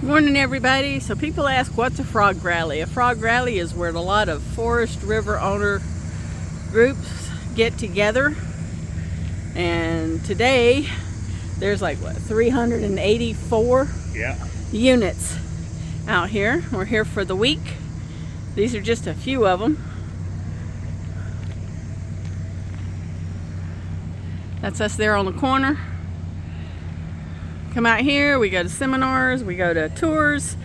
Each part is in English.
Morning everybody. So people ask, what's a frog rally? A frog rally is where a lot of forest river owner groups get together, and today there's like what, 384 units out here. We're here for the week. These are just a few of them. That's us there on the corner. Come out here, we go to seminars, we go to tours,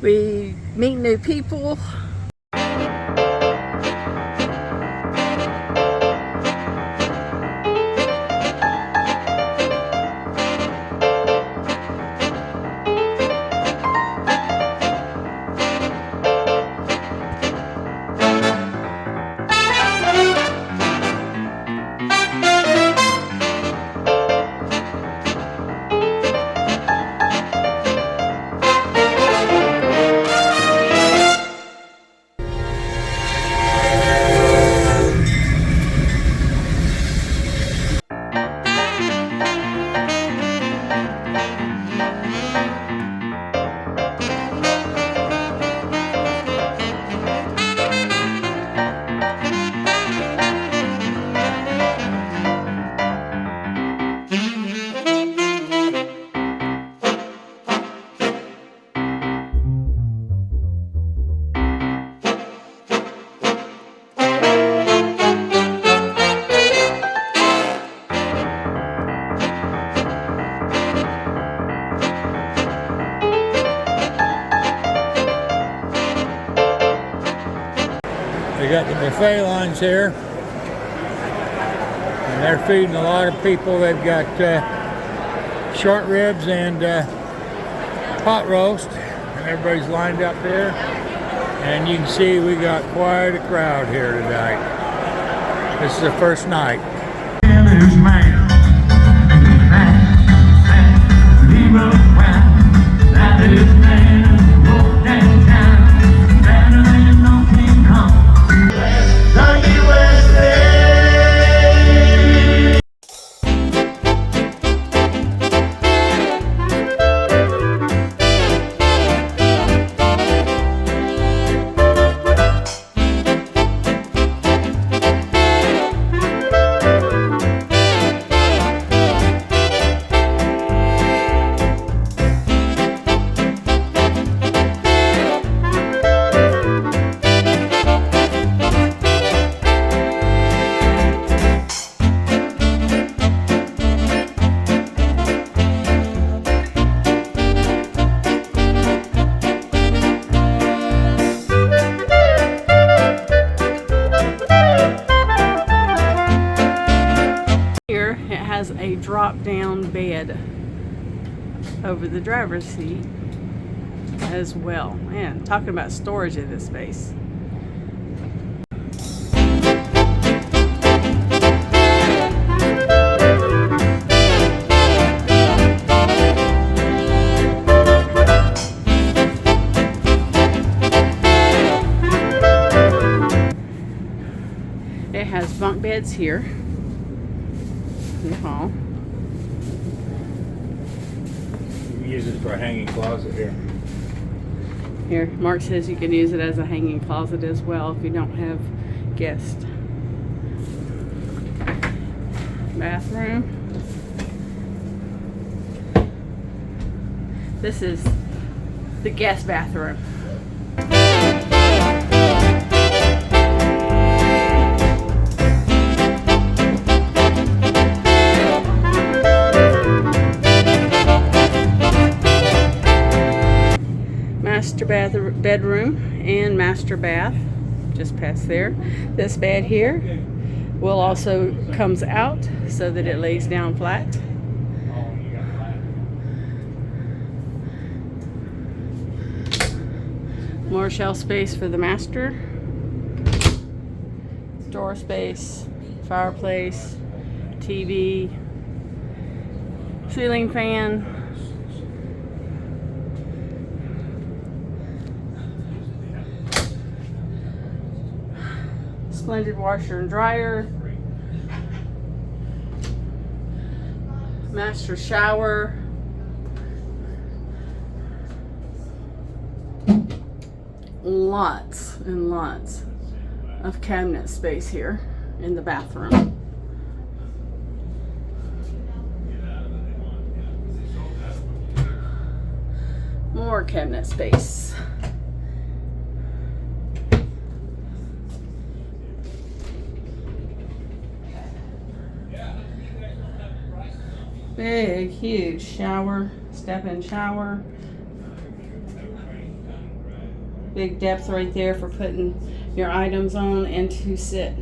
we meet new people. We got the buffet lines here, and they're feeding a lot of people. They've got short ribs and pot roast, and everybody's lined up there. And you can see we got quite a crowd here tonight. This is the first night. A drop-down bed over the driver's seat as well. Man, talking about storage in this space. It has bunk beds here. Hall. You can use it for a hanging closet here. Here, Mark says you can use it as a hanging closet as well if you don't have guests. Bathroom. This is the guest bathroom. Bedroom and master bath just past there. This bed here will also comes out so that it lays down flat. More shelf space for the master. Door space, fireplace, TV, ceiling fan. Splendid washer and dryer, master shower, Lots and lots of cabinet space here in the bathroom. More cabinet space. Big, huge shower, step-in shower. Big depth right there for putting your items on and to sit.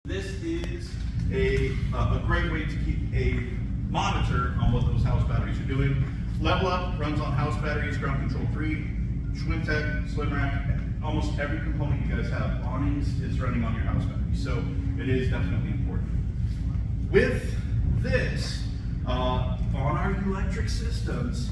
This is a great way to keep a monitor on what those house batteries are doing. Level Up runs on house batteries, Ground Control 3, Schwintek, Slim Rack, almost every component you guys have. Awnings is running on your house battery, so it is definitely important. With this, on our electric systems,